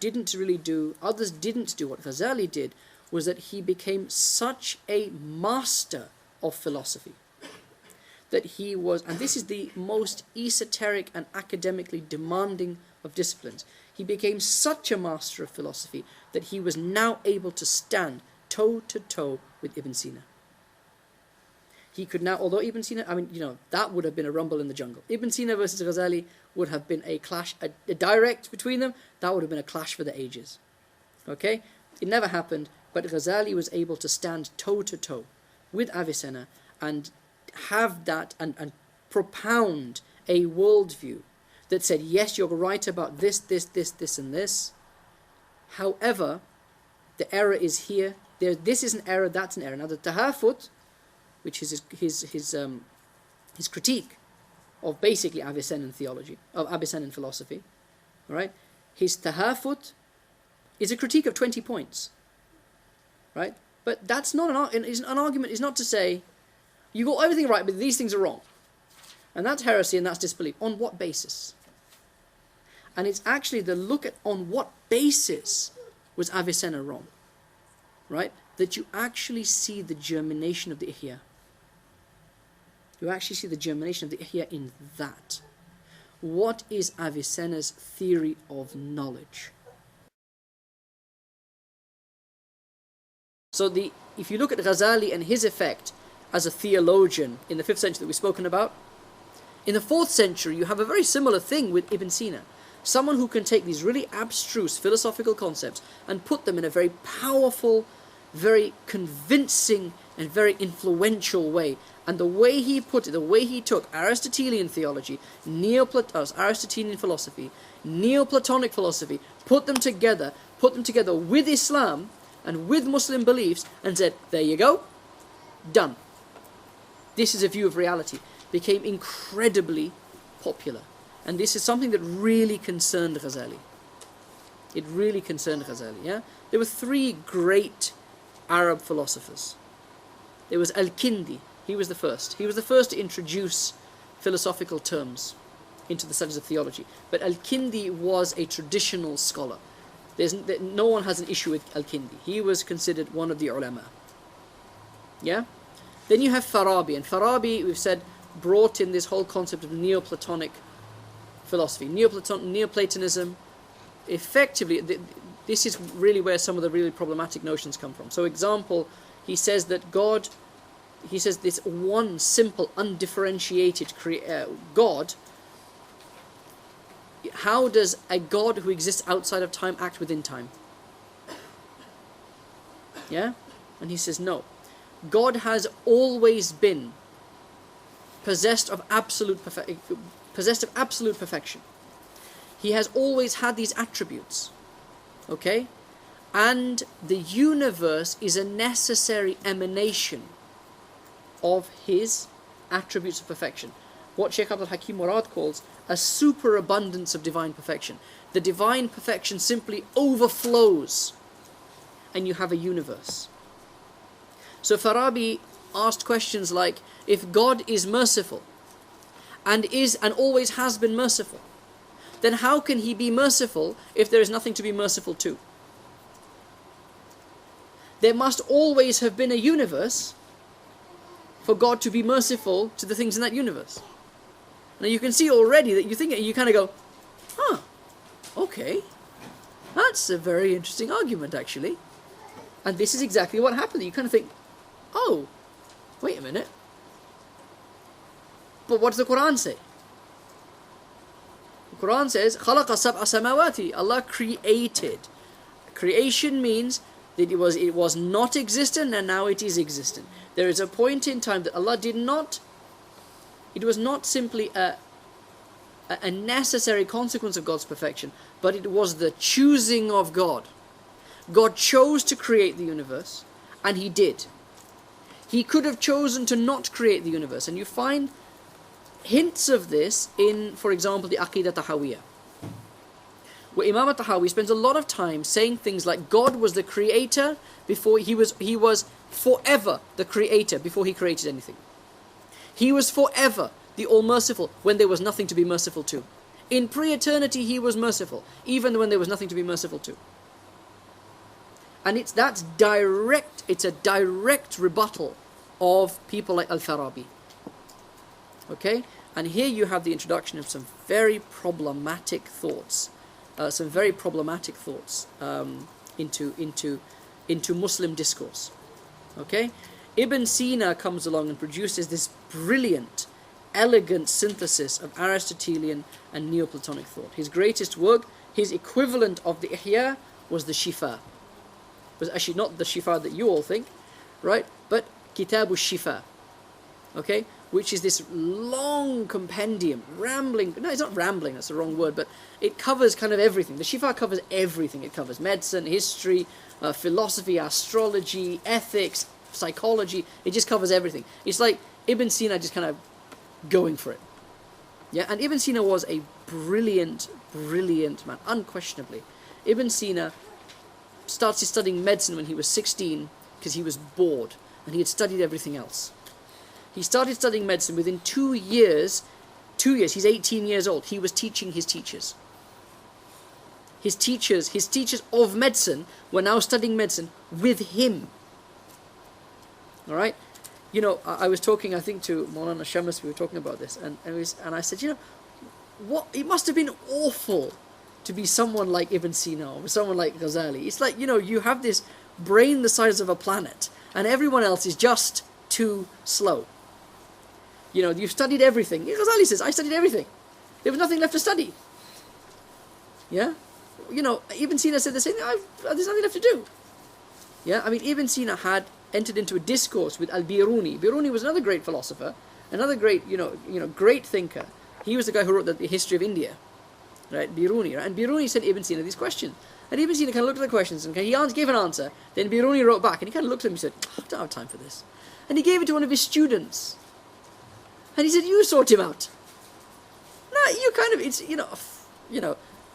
didn't really do, others didn't do what Ghazali did, was that he became such a master of philosophy that he was, and this is the most esoteric and academically demanding of disciplines, he became such a master of philosophy that he was now able to stand toe to toe with Ibn Sina. He could now, although Ibn Sina, I mean, that would have been a rumble in the jungle. Ibn Sina versus Ghazali would have been a clash, a direct between them, that would have been a clash for the ages. Okay? It never happened, but Ghazali was able to stand toe to toe with Avicenna and have that and propound a worldview that said, yes, you're right about this, and this. However, the error is here. This is an error, that's an error. Now the tahafut, which is his critique of basically Avicennan theology, of Avicennan philosophy, all right? His tahafut is a critique of 20 points, right? But that's not an argument. Is not to say you got everything right, but these things are wrong, and that's heresy and that's disbelief. On what basis? And it's actually the look at on what basis was Avicenna wrong, right? That you actually see the germination of the Ihya. You actually see the germination of the Ihya in that. What is Avicenna's theory of knowledge? So if you look at Ghazali and his effect as a theologian in the 5th century that we've spoken about, in the 4th century you have a very similar thing with Ibn Sina. Someone who can take these really abstruse philosophical concepts and put them in a very powerful, very convincing and very influential way. And the way he put it, the way he took Aristotelian theology, Aristotelian philosophy, Neoplatonic philosophy, put them together with Islam and with Muslim beliefs and said, there you go, done. This is a view of reality. Became incredibly popular. And this is something that really concerned Ghazali. It really concerned Ghazali, yeah? There were 3 great Arab philosophers. There was Al-Kindi. He was the first. He was the first to introduce philosophical terms into the studies of theology. But Al-Kindi was a traditional scholar. No one has an issue with Al-Kindi. He was considered one of the ulama. Yeah? Then you have Farabi. And Farabi, we've said, brought in this whole concept of Neoplatonic philosophy. Neoplatonism, effectively, this is really where some of the really problematic notions come from. So example, he says that God, he says this one simple, undifferentiated God, how does a God who exists outside of time act within time? Yeah? And he says no. God has always been possessed of absolute perfection. He has always had these attributes. Okay? And the universe is a necessary emanation of his attributes of perfection. What Shaykh Hakim Murad calls a superabundance of divine perfection. The divine perfection simply overflows and you have a universe. So Farabi asked questions like, if God is merciful and always has been merciful, then how can he be merciful if there is nothing to be merciful to? There must always have been a universe for God to be merciful to the things in that universe. Now you can see already that you kind of go, huh, okay, that's a very interesting argument actually. And this is exactly what happened. You kind of think, oh, wait a minute. But what does the Quran say? The Quran says, خَلَقَ سَبْعَ سَمَاوَاتِ Allah created. Creation means that it was not existent and now it is existent. There is a point in time that Allah did not, it was not simply a necessary consequence of God's perfection, but it was the choosing of God. God chose to create the universe, and he did. He could have chosen to not create the universe, and you find hints of this in, for example, the Aqidah Tahawiyah, where Imam Tahawi spends a lot of time saying things like God was the creator before he was forever the creator before he created anything. He was forever the all-merciful when there was nothing to be merciful to. In pre-eternity he was merciful, even when there was nothing to be merciful to. And it's a direct rebuttal of people like Al-Farabi. Okay? And here you have the introduction of some very problematic thoughts, into Muslim discourse. Okay? Ibn Sina comes along and produces this brilliant, elegant synthesis of Aristotelian and Neoplatonic thought. His greatest work, his equivalent of the Ihya, was the Shifa. It was actually not the Shifa that you all think, right? But Kitabu Shifa. Okay? Which is this long compendium, rambling. No, it's not rambling, that's the wrong word, but it covers kind of everything. The Shifa covers everything. It covers medicine, history, philosophy, astrology, ethics, psychology. It just covers everything. It's like Ibn Sina just kind of going for it. Yeah, and Ibn Sina was a brilliant, brilliant man, unquestionably. Ibn Sina started studying medicine when he was 16 because he was bored and he had studied everything else. He started studying medicine within 2 years, he's 18 years old, he was teaching his teachers. His teachers of medicine were now studying medicine with him. Alright? You know, I was talking, I think, to Maulana Shamas, we were talking about this, and I said, you know, what, it must have been awful to be someone like Ibn Sina or someone like Ghazali. It's like, you know, you have this brain the size of a planet, and everyone else is just too slow. You know, you've studied everything. Ghazali says, I studied everything. There was nothing left to study. Yeah? You know, Ibn Sina said the same thing, there's nothing left to do. Yeah? I mean, Ibn Sina had entered into a discourse with Al-Biruni. Biruni was another great philosopher, another great, great thinker. He was the guy who wrote the history of India. Right? Biruni. Right? And Biruni sent Ibn Sina these questions. And Ibn Sina kind of looked at the questions and he gave an answer. Then Biruni wrote back and he kind of looked at him and said, I don't have time for this. And he gave it to one of his students. And he said, you sort him out. No, you kind of, it's,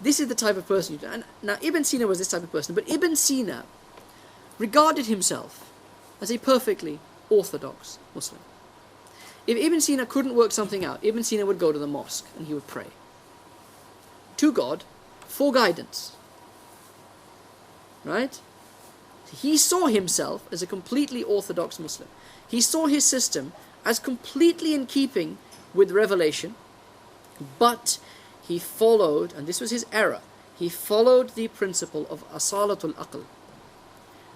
this is the type of person you do. And now Ibn Sina was this type of person, but Ibn Sina regarded himself as a perfectly orthodox Muslim. If Ibn Sina couldn't work something out, Ibn Sina would go to the mosque and he would pray to God for guidance. Right? He saw himself as a completely orthodox Muslim. He saw his system as completely in keeping with revelation, but he followed, and this was his error, he followed the principle of asalatul aql.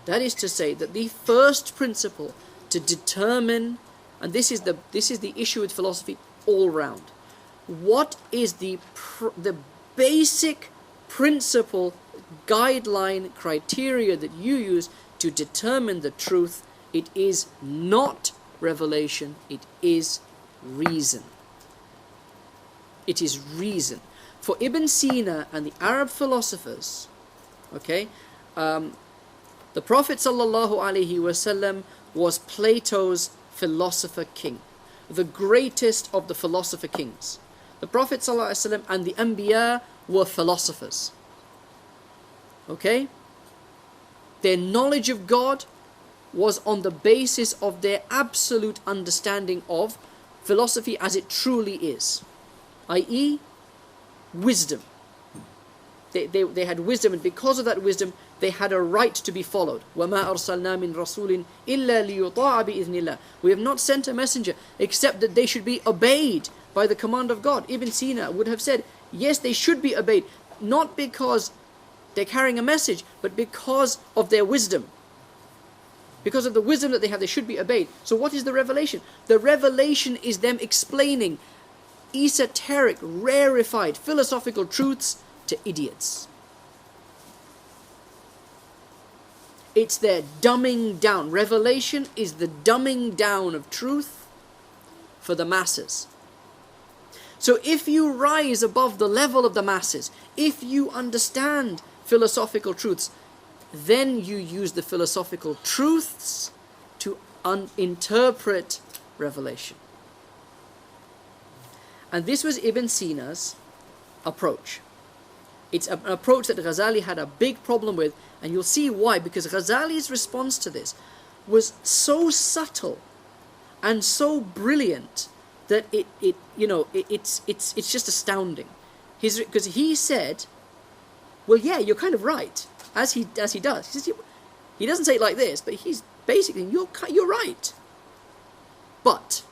That is to say that the first principle to determine, and this is the issue with philosophy all round, what is the basic principle, guideline, criteria that you use to determine the truth? It is not revelation, it is reason. It is reason. For Ibn Sina and the Arab philosophers, okay, the Prophet ﷺ was Plato's philosopher king, the greatest of the philosopher kings. The Prophet ﷺ and the Anbiya were philosophers. Okay? Their knowledge of God was on the basis of their absolute understanding of philosophy as it truly is, i.e., wisdom. They had wisdom, and because of that wisdom, they had a right to be followed. وَمَا أَرْسَلْنَا مِن رَسُولٍ إِلَّا لِيُطَاعَ بِإِذْنِ اللَّهِ. We have not sent a messenger except that they should be obeyed by the command of God. Ibn Sina would have said, yes, they should be obeyed, not because they're carrying a message, but because of their wisdom. Because of the wisdom that they have, they should be obeyed. So what is the revelation? The revelation is them explaining esoteric, rarefied, philosophical truths to idiots. It's their dumbing down. Revelation is the dumbing down of truth for the masses. So if you rise above the level of the masses, if you understand philosophical truths, then you use the philosophical truths to interpret revelation. And this was Ibn Sina's approach. It's an approach that Ghazali had a big problem with, and you'll see why, because Ghazali's response to this was so subtle and so brilliant that it's just astounding. Because he said, well, yeah, you're kind of right, as he does. He says, he doesn't say it like this, but he's basically, you're right. But,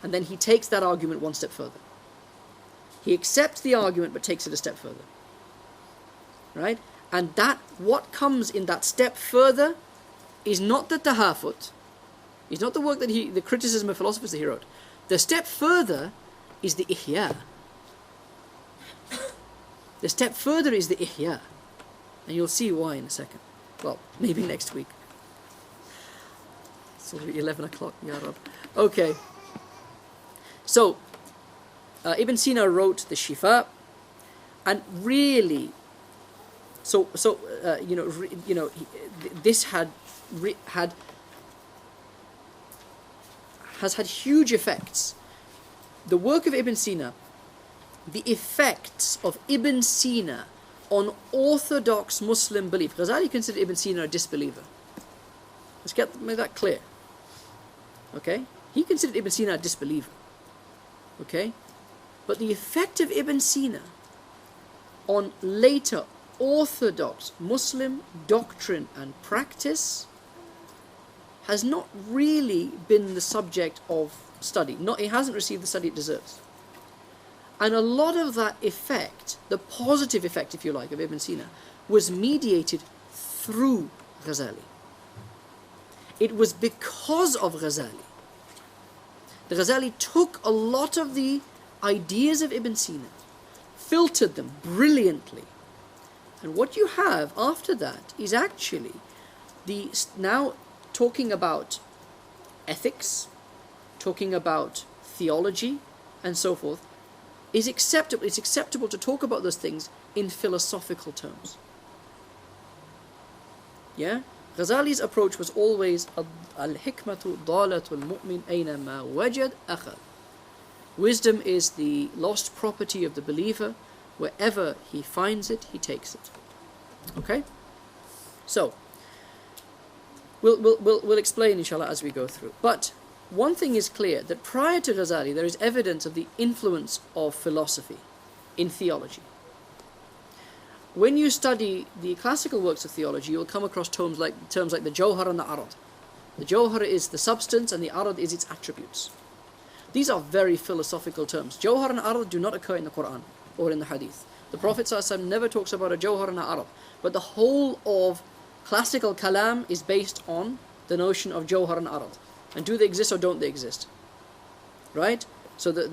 and then he takes that argument one step further. He accepts the argument, but takes it a step further. Right? And that, what comes in that step further, is not the tahafut, is not the work that the criticism of philosophers that he wrote. The step further is the ihya. The step further is the ihya. And you'll see why in a second. Well, maybe next week. It's already 11 o'clock, Ya Rab. Okay. So, Ibn Sina wrote the Shifa, and really, this has had huge effects. The work of Ibn Sina, the effects of Ibn Sina on orthodox Muslim belief. Ghazali considered Ibn Sina a disbeliever. Let's make that clear. Okay? He considered Ibn Sina a disbeliever. Okay? But the effect of Ibn Sina on later orthodox Muslim doctrine and practice has not really been the subject of study. It hasn't received the study it deserves. And a lot of that effect, the positive effect, if you like, of Ibn Sina, was mediated through Ghazali. It was because of Ghazali. The Ghazali took a lot of the ideas of Ibn Sina, filtered them brilliantly. And what you have after that is actually now talking about ethics, talking about theology, and so forth, is acceptable. It's acceptable to talk about those things in philosophical terms. Yeah? Ghazali's approach was always al-hikmatu dalatul mu'min aynama wajad akhad. Wisdom is the lost property of the believer. Wherever he finds it, he takes it. Okay? So, we'll explain inshallah as we go through. But one thing is clear, that prior to Ghazali there is evidence of the influence of philosophy in theology. When you study the classical works of theology, you'll come across terms like the Jawhar and the Arad. The Jawhar is the substance and the Arad is its attributes. These are very philosophical terms. Jawhar and Arad do not occur in the Quran or in the Hadith. The Prophet ﷺ never talks about a Jawhar and an Arad. But the whole of classical kalam is based on the notion of Jawhar and Arad. And do they exist or don't they exist? Right? So this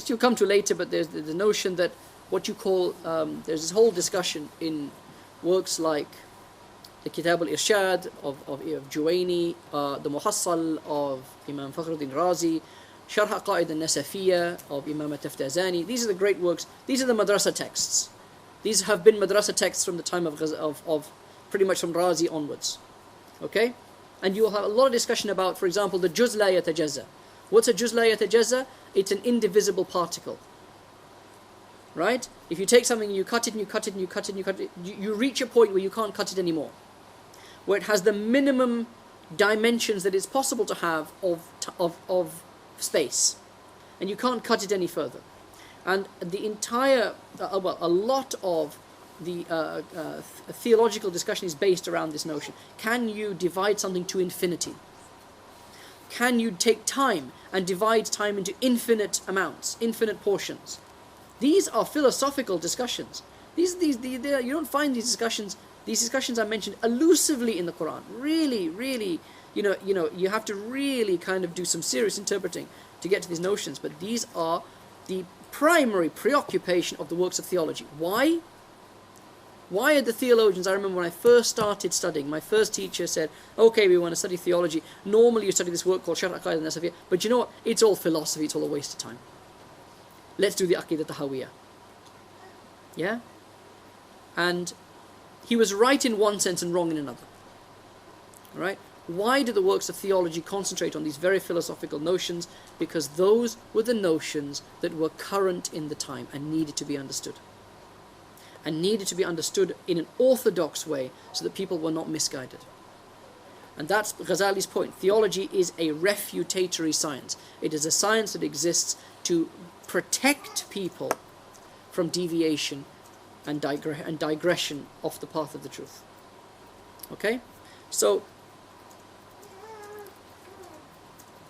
you'll come to later, but there's the notion that what you call, there's this whole discussion in works like the Kitab al-Irshad of Juwaini, the Muhassal of Imam Fakhruddin Razi, Sharh Aqaid al-Nasafiyya of Imam al-Taftazani. These are the great works. These are the madrasa texts. These have been madrasa texts from the time of pretty much from Razi onwards. Okay? And you will have a lot of discussion about, for example, the juz la yatajazza. What's a juz la yatajazza? It's an indivisible particle. Right? If you take something and you cut it and you cut it and you cut it and you cut it, you reach a point where you can't cut it anymore. Where it has the minimum dimensions that it's possible to have of space. And you can't cut it any further. And the entire, a lot of the theological discussion is based around this notion. Can you divide something to infinity? Can you take time and divide time into infinite amounts, infinite portions? These are philosophical discussions. You don't find these discussions. These discussions are mentioned elusively in the Quran. Really, really, you have to really kind of do some serious interpreting to get to these notions. But these are the primary preoccupation of the works of theology. Why? Why are the theologians? I remember when I first started studying, my first teacher said, okay, we want to study theology. Normally you study this work called Sharh Aqaid al-Nasafiyya, but you know what? It's all philosophy, it's all a waste of time. Let's do the Aqidah Tahawiyah. Yeah? And he was right in one sense and wrong in another. Right? Why do the works of theology concentrate on these very philosophical notions? Because those were the notions that were current in the time and needed to be understood. And needed to be understood in an orthodox way so that people were not misguided. And that's Ghazali's point. Theology is a refutatory science. It is a science that exists to protect people from deviation and digression off the path of the truth. Okay? So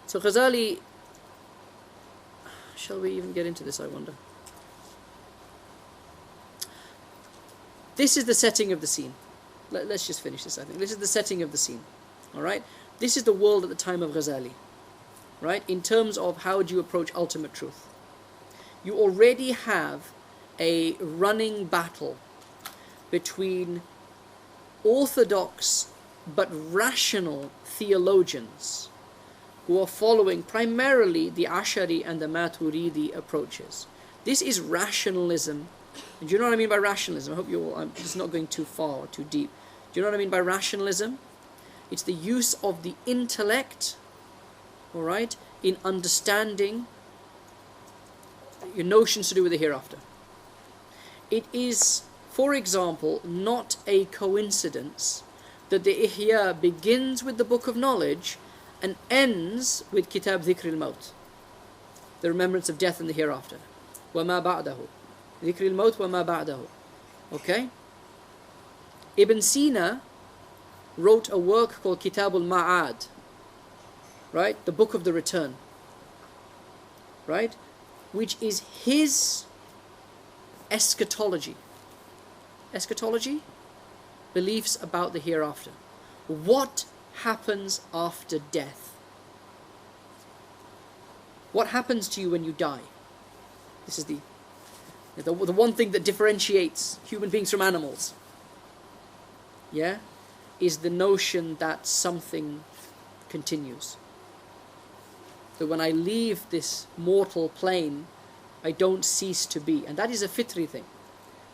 Ghazali, shall we even get into this, I wonder? This is the setting of the scene. Let's just finish this, I think. This is the setting of the scene. Alright? This is the world at the time of Ghazali. Right? In terms of how do you approach ultimate truth. You already have a running battle between orthodox but rational theologians who are following primarily the Ash'ari and the Maturidi approaches. This is rationalism. And do you know what I mean by rationalism? I hope I'm just not going too far or too deep. Do you know what I mean by rationalism? It's the use of the intellect, all right, in understanding your notions to do with the hereafter. It is, for example, not a coincidence that the Ihya begins with the Book of Knowledge and ends with Kitab Dhikr al-Maut, the remembrance of death and the hereafter. وَمَا بَعْدَهُ Dhikr al-Maut وَمَا بَعْدَهُ. Okay? Ibn Sina wrote a work called Kitab al-Ma'ad, right? The Book of the Return, right? Which is his eschatology. Eschatology? Beliefs about the hereafter. What happens after death? What happens to you when you die? This is the one thing that differentiates human beings from animals. Yeah? Is the notion that something continues. That when I leave this mortal plane, I don't cease to be. And that is a fitri thing.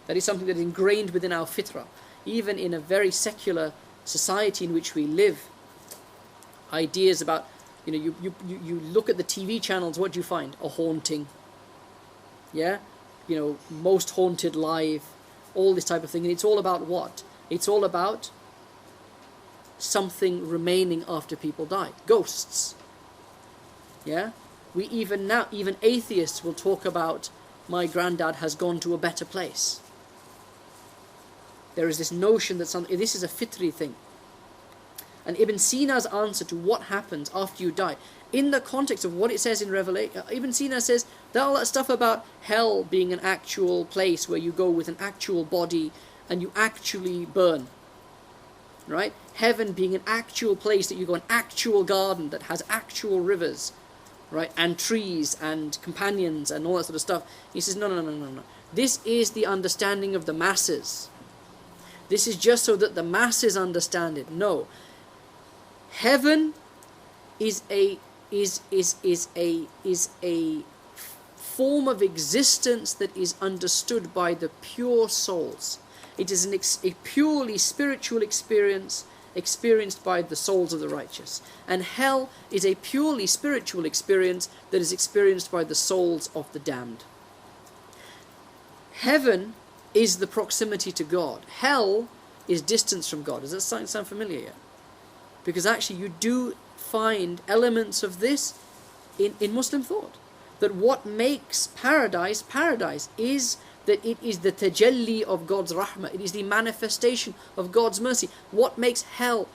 That is something that is ingrained within our fitra. Even in a very secular society in which we live, ideas about, you look at the TV channels, what do you find? A haunting. Yeah? Most haunted live, all this type of thing. And it's all about what? It's all about something remaining after people die. Ghosts. Yeah? Even atheists will talk about, my granddad has gone to a better place. There is this notion that this is a fitri thing. And Ibn Sina's answer to what happens after you die, in the context of what it says in Revelation, Ibn Sina says that all that stuff about hell being an actual place where you go with an actual body and you actually burn. Right? Heaven being an actual place that you go, an actual garden that has actual rivers, right? And trees and companions and all that sort of stuff. He says, no. This is the understanding of the masses. This is just so that the masses understand it. No. Heaven is a form of existence that is understood by the pure souls. It is a purely spiritual experience experienced by the souls of the righteous. And hell is a purely spiritual experience that is experienced by the souls of the damned. Heaven is the proximity to God. Hell is distance from God. Does that sound familiar yet? Because actually you do find elements of this in Muslim thought. That what makes paradise is that it is the tajalli of God's rahmah. It is the manifestation of God's mercy. What makes hell?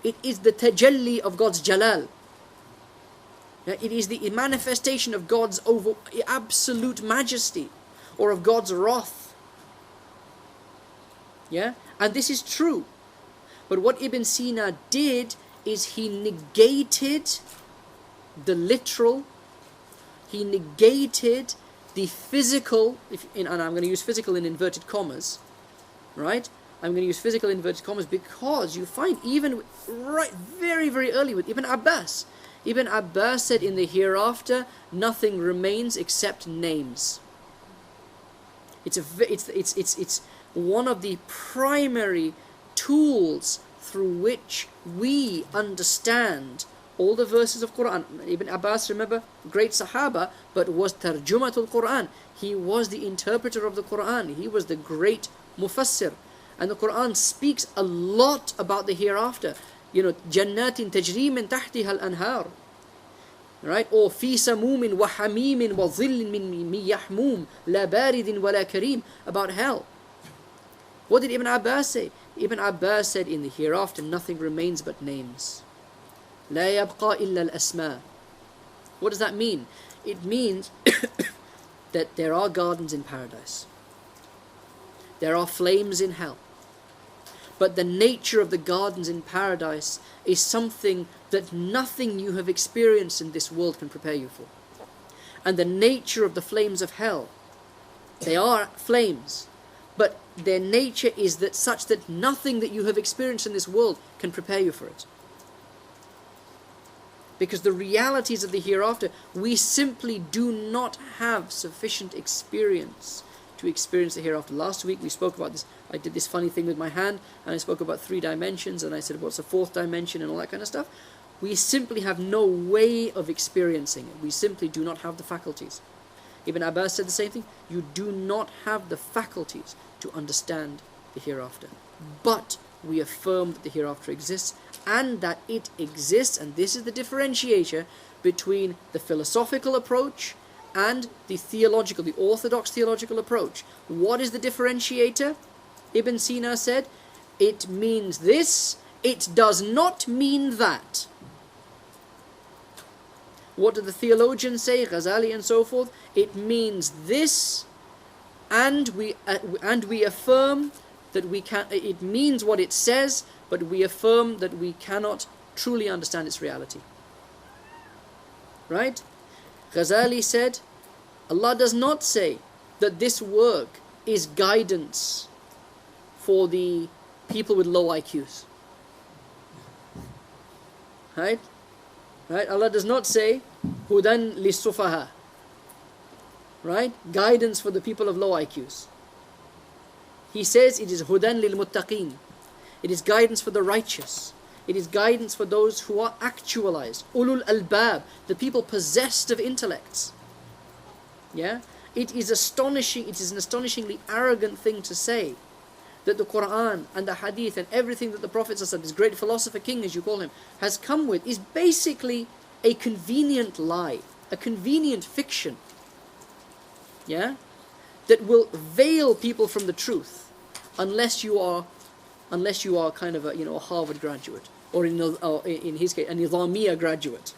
It is the tajalli of God's jalal. It is the manifestation of God's absolute majesty, or of God's wrath. Yeah? And this is true. But what Ibn Sina did is he negated the literal, he negated the physical, and I'm going to use physical in inverted commas, right? I'm going to use physical in inverted commas because you find even right very, very early with Ibn Abbas. Ibn Abbas said in the hereafter, nothing remains except names. It's one of the primary tools through which we understand all the verses of Quran. Ibn Abbas, remember, great Sahaba, but was tarjumatul Quran. He was the interpreter of the Quran. He was the great mufassir. And the Quran speaks a lot about the hereafter. Jannatin tajri min tahtiha al-anhar. Right? Or fi samumin wa hamimin wa dhillin min yahmum la baridin wa la kareem, about hell. What did Ibn Abbas say? Ibn Abbas said, in the hereafter nothing remains but names. La yabqa illa al-asma. What does that mean? It means that there are gardens in paradise. There are flames in hell. But the nature of the gardens in paradise is something that nothing you have experienced in this world can prepare you for. And the nature of the flames of hell, they are flames, but their nature is that such that nothing that you have experienced in this world can prepare you for it. Because the realities of the hereafter, we simply do not have sufficient experience to experience the hereafter. Last week we spoke about this. I did this funny thing with my hand, and I spoke about 3 dimensions, and I said, what's a 4th dimension, and all that kind of stuff. We simply have no way of experiencing it. We simply do not have the faculties. Ibn Abbas said the same thing. You do not have the faculties to understand the hereafter. But we affirm that the hereafter exists, and that it exists, and this is the differentiator between the philosophical approach and the theological, the orthodox theological approach. What is the differentiator? Ibn Sina said, it means this, it does not mean that. What do the theologians say, Ghazali and so forth? It means this, and we affirm that we can. It means what it says, but we affirm that we cannot truly understand its reality. Right? Ghazali said, Allah does not say that this work is guidance for the people with low IQs. Right? Right? Allah does not say, Hudan lis-sufaha. Right? Guidance for the people of low IQs. He says it is Hudan lil-muttaqeen. It is guidance for the righteous. It is guidance for those who are actualized. Ulul albab, the people possessed of intellects. Yeah? It is astonishing, it is an astonishingly arrogant thing to say that the Quran and the Hadith and everything that the Prophet, this great philosopher king as you call him, has come with is basically a convenient lie, a convenient fiction. Yeah? That will veil people from the truth unless you are kind of a Harvard graduate, or in his case a Nizamiya graduate.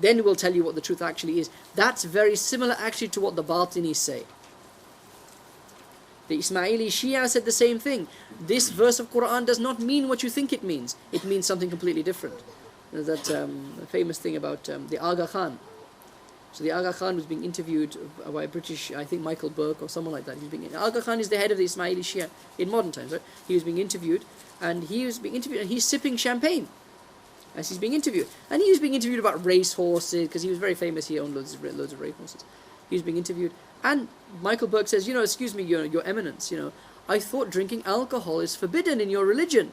Then it will tell you what the truth actually is. That's very similar actually to what the Batinis say. The Ismaili Shia said the same thing. This verse of Quran does not mean what you think it means. It means something completely different. That famous thing about the Aga Khan. So the Aga Khan was being interviewed by a British, I think Michael Burke or someone like that. Aga Khan is the head of the Ismaili Shia in modern times. Right? He was being interviewed, and he's sipping champagne as he's being interviewed. And he was being interviewed about race horses, because he was very famous. He owned loads of race horses. He was being interviewed, and Michael Burke says, excuse me, your eminence, I thought drinking alcohol is forbidden in your religion.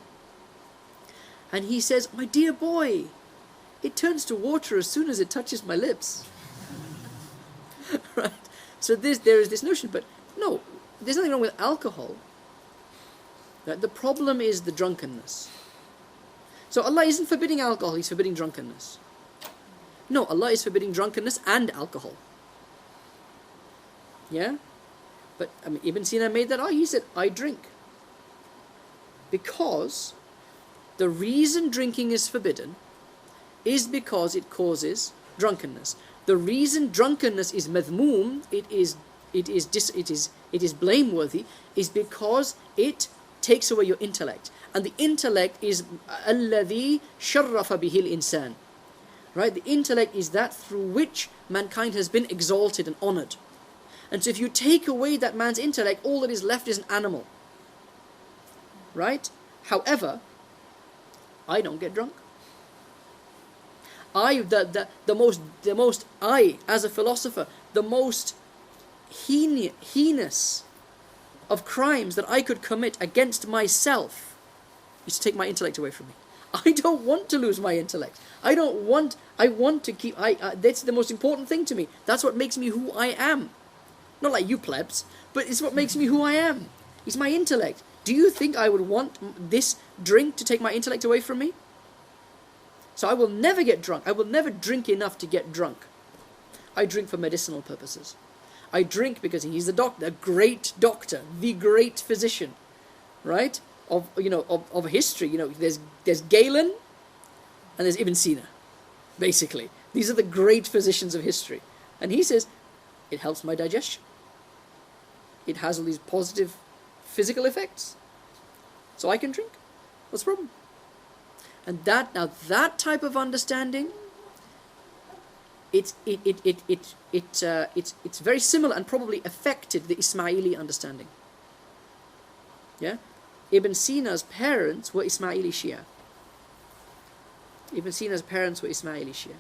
And he says, my dear boy, it turns to water as soon as it touches my lips. Right? So there is this notion, but no, there's nothing wrong with alcohol. Right? The problem is the drunkenness. So Allah isn't forbidding alcohol, He's forbidding drunkenness. No, Allah is forbidding drunkenness and alcohol. Yeah? But Ibn Sina made that he said, I drink. Because the reason drinking is forbidden is because it causes drunkenness. The reason drunkenness is madhmoom, it is blameworthy, is because it takes away your intellect. And the intellect is alladhi sharrafa bihil insan. Right? The intellect is that through which mankind has been exalted and honored. And so if you take away that man's intellect, all that is left is an animal. Right? However, I don't get drunk. The most as a philosopher, the most heinous of crimes that I could commit against myself is to take my intellect away from me. I don't want to lose my intellect. I want to keep, that's the most important thing to me. That's what makes me who I am. Not like you plebs, but it's what makes me who I am. It's my intellect. Do you think I would want this drink to take my intellect away from me? So I will never get drunk. I will never drink enough to get drunk. I drink for medicinal purposes. I drink because he's the doctor, a great doctor, the great physician, right? Of history. There's Galen and there's Ibn Sina, basically. These are the great physicians of history. And he says, it helps my digestion. It has all these positive physical effects. So I can drink. What's the problem? And that type of understanding, it's very similar and probably affected the Ismaili understanding. Yeah? Ibn Sina's parents were Ismaili Shia. Ibn Sina's parents were Ismaili Shia.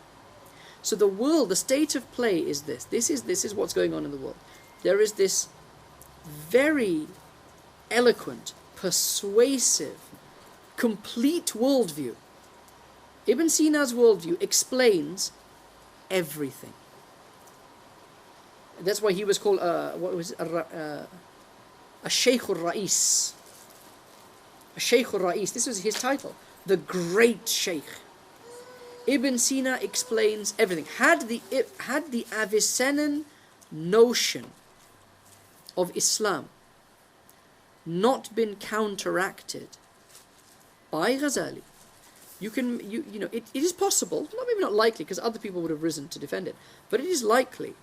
So the world, the state of play is this. This is what's going on in the world. There is this very eloquent, persuasive, complete worldview. Ibn Sina's worldview explains everything. That's why he was called a Shaykh al-Ra'is. A Shaykh al-Ra'is. This was his title. The Great Shaykh. Ibn Sina explains everything. Had the Avicennan notion of Islam not been counteracted by Ghazali, it is possible, maybe not likely, because other people would have risen to defend it, but it is likely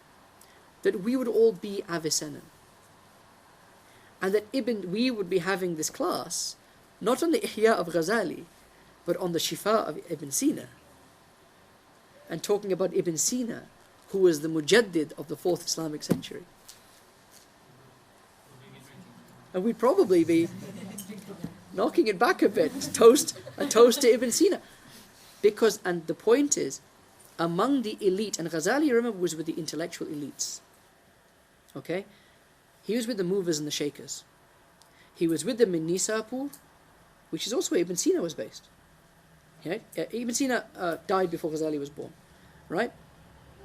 that we would all be Avicennan, and that we would be having this class not on the Ihya of Ghazali, but on the Shifa of Ibn Sina, and talking about Ibn Sina, who was the Mujaddid of the 4th Islamic century. And we'd probably be knocking it back a bit, a toast to Ibn Sina. And the point is, among the elite, and Ghazali, remember, was with the intellectual elites. Okay? He was with the movers and the shakers. He was with them in Nisapur, which is also where Ibn Sina was based. Okay? Ibn Sina died before Ghazali was born. Right?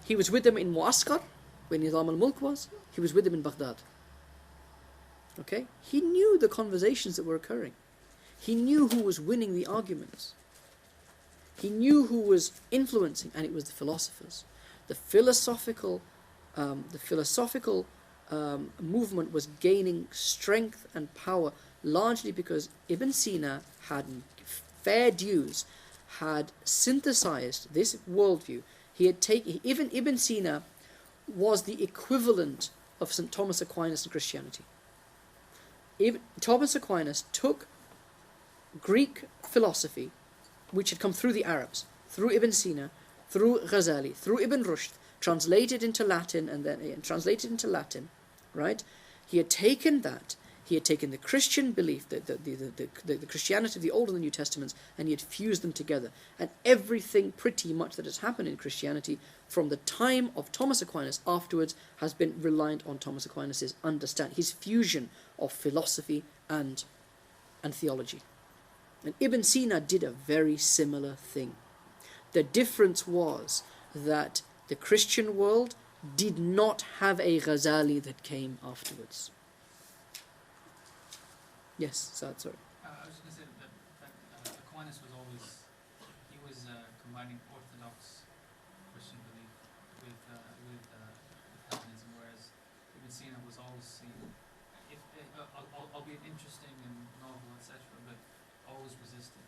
He was with them in Muaskar, where Nizam al-Mulk was. He was with them in Baghdad. Okay? He knew the conversations that were occurring. He knew who was winning the arguments. He knew who was influencing, and it was the philosophers. The philosophical movement was gaining strength and power, largely because Ibn Sina had fair dues, had synthesized this worldview. Even Ibn Sina was the equivalent of St. Thomas Aquinas in Christianity. Thomas Aquinas took Greek philosophy, which had come through the Arabs, through Ibn Sina, through Ghazali, through Ibn Rushd, translated into Latin, right? He had taken that. He had taken the Christian belief, the Christianity of the Old and the New Testaments, and he had fused them together. And everything pretty much that has happened in Christianity from the time of Thomas Aquinas afterwards has been reliant on Thomas Aquinas' his fusion of philosophy and theology. And Ibn Sina did a very similar thing. The difference was that the Christian world did not have a Ghazali that came afterwards. Yes, sorry. I was going to say that Aquinas was always, he was combining Orthodox Christian belief with Hellenism, whereas Ibn Sina was always seen, albeit interesting and novel, etc., but always resisted.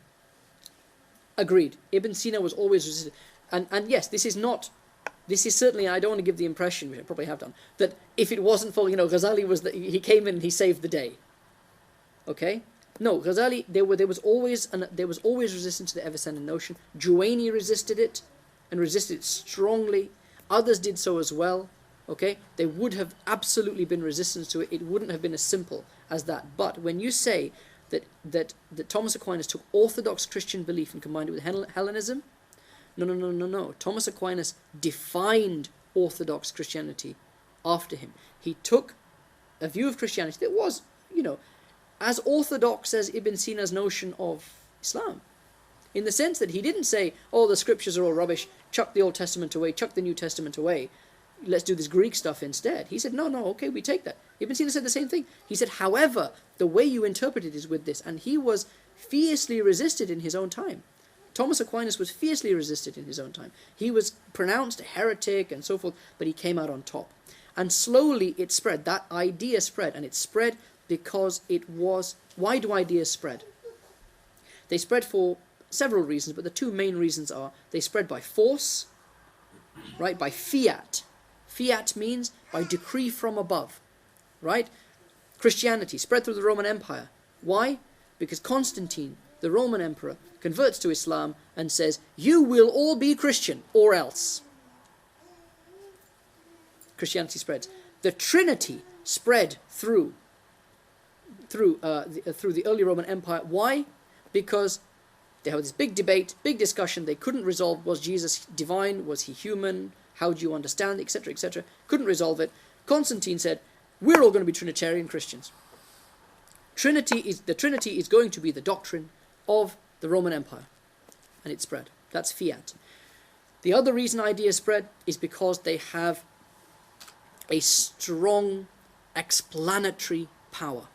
Agreed. Ibn Sina was always resisted. And yes, this is certainly, I don't want to give the impression, which I probably have done, that if it wasn't for, Ghazali he came in and he saved the day. Okay? No, Ghazali, there was always resistance to the Avicennan notion. Juwayni resisted it, and resisted it strongly. Others did so as well. Okay? There would have absolutely been resistance to it. It wouldn't have been as simple as that. But when you say that Thomas Aquinas took Orthodox Christian belief and combined it with Hellenism, no. Thomas Aquinas defined Orthodox Christianity after him. He took a view of Christianity that was, as orthodox as Ibn Sina's notion of Islam, in the sense that he didn't say, the scriptures are all rubbish, chuck the Old Testament away, chuck the New Testament away, let's do this Greek stuff instead. He said, no, okay, we take that. Ibn Sina said the same thing. He said, however, the way you interpret it is with this, and he was fiercely resisted in his own time Thomas Aquinas was fiercely resisted in his own time. He was pronounced a heretic and so forth, but he came out on top. And slowly it spread. That idea spread, and it spread because it was... Why do ideas spread? They spread for several reasons, but the two main reasons are they spread by force, right? By fiat. Fiat means by decree from above, right? Christianity spread through the Roman Empire. Why? Because Constantine, the Roman emperor, converts to Islam and says, you will all be Christian or else. Christianity spreads. The Trinity spread through the early Roman Empire. Why? Because they had this big debate, big discussion. They couldn't resolve, was Jesus divine? Was he human? How do you understand? Etc., etc. Couldn't resolve it. Constantine said, we're all going to be Trinitarian Christians. The Trinity is going to be the doctrine of the Roman Empire. And it spread. That's fiat. The other reason ideas spread is because they have a strong explanatory power.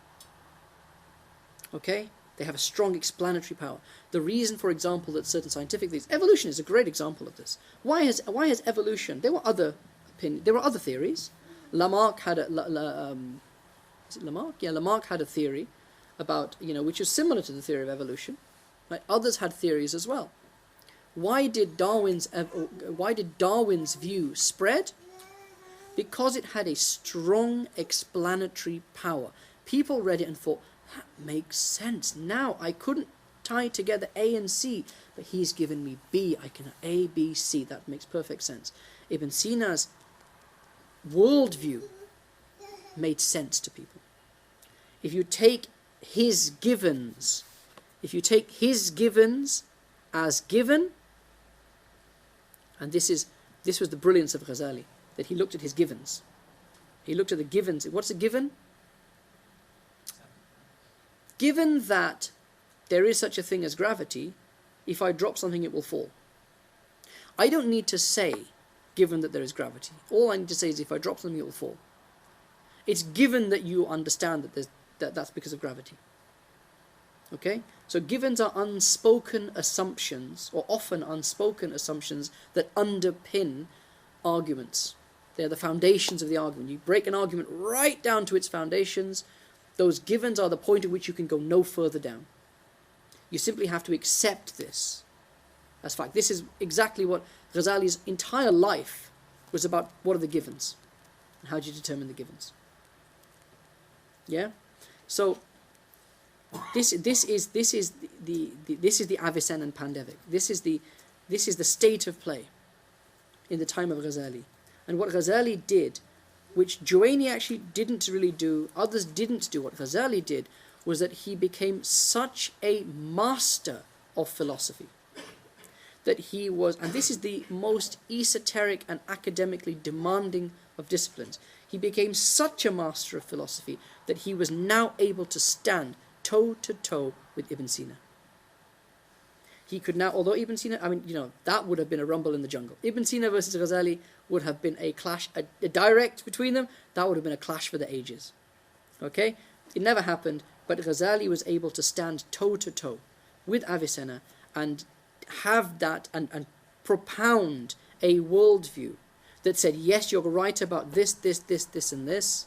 Okay? They have a strong explanatory power. The reason, for example, that certain scientific things... Evolution is a great example of this. Why has evolution... There were other theories. Lamarck had is it Lamarck? Yeah, Lamarck had a theory about, which is similar to the theory of evolution. Right? Others had theories as well. Why did Darwin's view spread? Because it had a strong explanatory power. People read it and thought, that makes sense. Now, I couldn't tie together A and C, but he's given me B. I can have A, B, C. That makes perfect sense. Ibn Sina's worldview made sense to people. If you take his givens as given, and this was the brilliance of Ghazali, that he looked at his givens. He looked at the givens. What's a given? Given that there is such a thing as gravity, if I drop something it will fall. I don't need to say, given that there is gravity. All I need to say is if I drop something it will fall. It's given that you understand that that's because of gravity. Okay? So givens are unspoken assumptions, or often unspoken assumptions, that underpin arguments. They're the foundations of the argument. You break an argument right down to its foundations. Those givens are the point at which you can go no further down. You simply have to accept this as fact. This is exactly what Ghazali's entire life was about. What are the givens? And how do you determine the givens? Yeah? So this is the Avicennan pandemic. This is the state of play in the time of Ghazali. And what Ghazali did, which Juwayni actually didn't really do, others didn't do, what Ghazali did was that he became such a master of philosophy that he was, and this is the most esoteric and academically demanding of disciplines, he became such a master of philosophy that he was now able to stand toe to toe with Ibn Sina. He could now, although Ibn Sina, that would have been a rumble in the jungle. Ibn Sina versus Ghazali would have been a clash, a direct between them. That would have been a clash for the ages. Okay? It never happened, but Ghazali was able to stand toe to toe with Avicenna and have that and propound a worldview that said, yes, you're right about this, and this.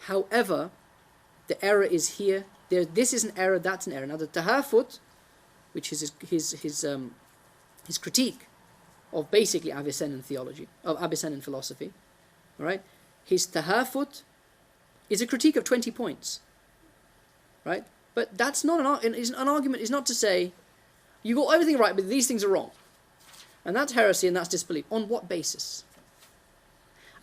However, the error is here. This is an error, that's an error. Now the tahafut, which is his critique of basically Avicennan theology, of Avicennan philosophy, all right? His tahafut is a critique of 20 points, right? But that's not an argument. Is not to say you got everything right, but these things are wrong, and that's heresy and that's disbelief. On what basis?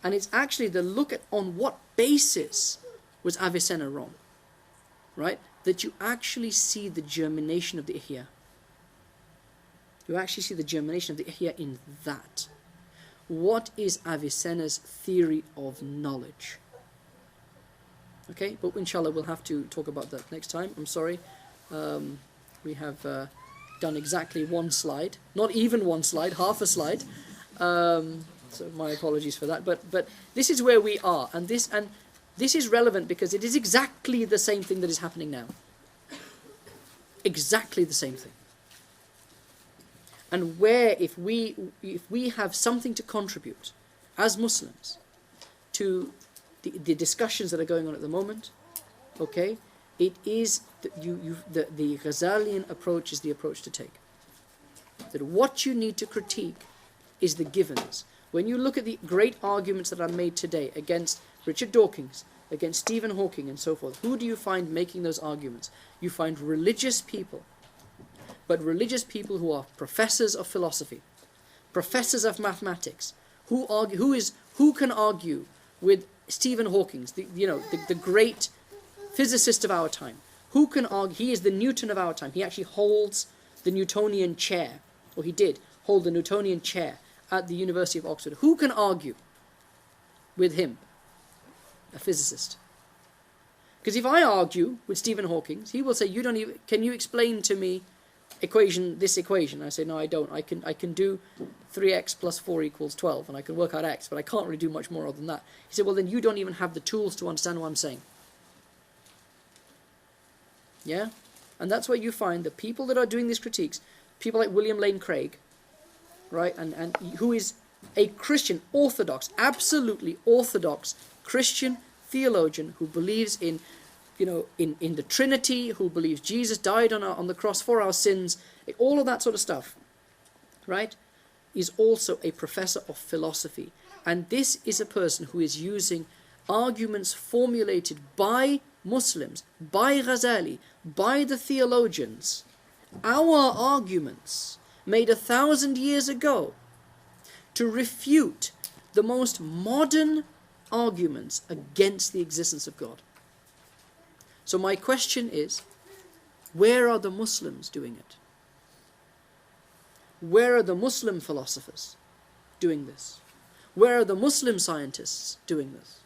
And it's actually the look at on what basis was Avicenna wrong, right? That you actually see the germination of the Ihya. You actually see the germination of the Ihya in that. What is Avicenna's theory of knowledge? Okay, but inshallah we'll have to talk about that next time. I'm sorry. We have done exactly one slide. Not even one slide, half a slide. So my apologies for that. But this is where we are. And this is relevant because it is exactly the same thing that is happening now. Exactly the same thing. And where, if we have something to contribute as Muslims to the discussions that are going on at the moment, okay, it is the Ghazalian approach is the approach to take. That what you need to critique is the givens. When you look at the great arguments that are made today against Richard Dawkins, against Stephen Hawking and so forth, who do you find making those arguments? You find religious people, but religious people who are professors of philosophy, professors of mathematics, who can argue with Stephen Hawking, the great physicist of our time? Who can argue? He is the Newton of our time. He actually holds the Newtonian chair, or he did hold the Newtonian chair at the University of Oxford. Who can argue with him? A physicist. Because if I argue with Stephen Hawking, he will say, can you explain to me this equation? I say, no, I don't. I can do 3x plus 4 equals 12, and I can work out x, but I can't really do much more other than that. He said, well, then you don't even have the tools to understand what I'm saying. Yeah? And that's where you find the people that are doing these critiques, people like William Lane Craig, right, and who is a Christian, orthodox, absolutely orthodox Christian theologian who believes in the Trinity, who believes Jesus died on the cross for our sins, all of that sort of stuff, right, is also a professor of philosophy. And this is a person who is using arguments formulated by Muslims, by Ghazali, by the theologians, our arguments made 1,000 years ago, to refute the most modern arguments against the existence of God. So my question is, where are the Muslims doing it? Where are the Muslim philosophers doing this? Where are the Muslim scientists doing this?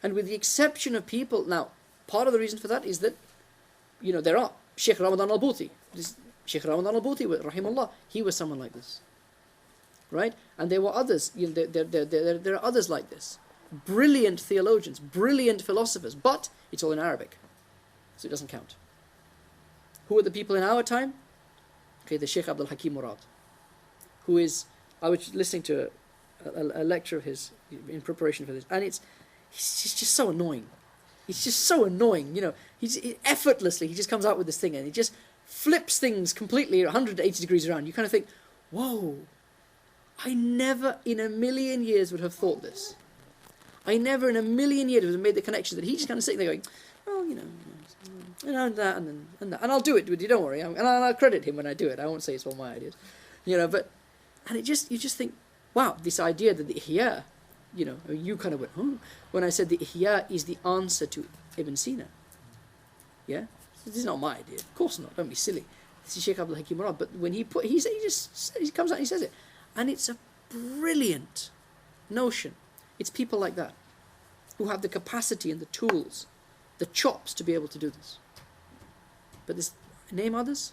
And with the exception of people, now, part of the reason for that is that, there are Shaykh Ramadan al-Bouti. Shaykh Ramadan al-Bouti, rahimahullah, he was someone like this. Right? And there were others, there are others like this. Brilliant theologians, brilliant philosophers, but it's all in Arabic, so it doesn't count. Who are the people in our time? Okay, the Shaykh Abdul Hakim Murad, who is, I was listening to a lecture of his in preparation for this, and he's just so annoying. He's just so annoying, he effortlessly, he just comes out with this thing, and he just flips things completely 180 degrees around. You kind of think, whoa, I never in a million years would have thought this. I never in a million years would have made the connection that he just kind of sitting there going, oh, that and that. And I'll do it, don't worry. And I'll credit him when I do it. I won't say it's all my ideas. And you just think, wow, this idea that the Ihya, you kind of went, when I said the Ihya is the answer to Ibn Sina. Yeah? This is not my idea. Of course not. Don't be silly. This is Shaykh Abdul Hakim Murad. But when he comes out and he says it. And it's a brilliant notion. It's people like that who have the capacity and the tools, the chops to be able to do this. But name others.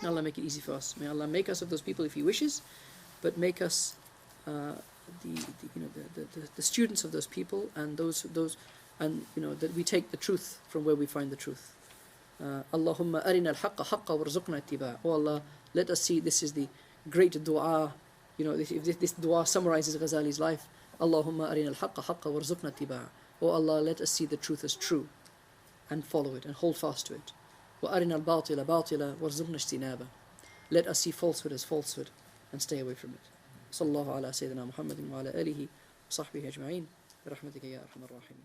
May Allah make it easy for us. May Allah make us of those people if He wishes, but make us the students of those people, and those and that we take the truth from where we find the truth. Allahumma arina al-haqqa haqqa warzuqna ittiba'. Oh Allah, let us see. This is the great dua. If this dua summarizes Ghazali's life. Allahumma arina al-haqqa haqqa warzuqna ittiba'. Oh Allah, let us see the truth as true and follow it and hold fast to it. Wa arina al-batila batila warzuqna ijtinaba. Let us see falsehood as falsehood and stay away from it. Sallallahu ala Sayyidina Muhammadin wa ala alihi wa sahbihi ajma'in. Bi rahmatika ya arhamar rahimin.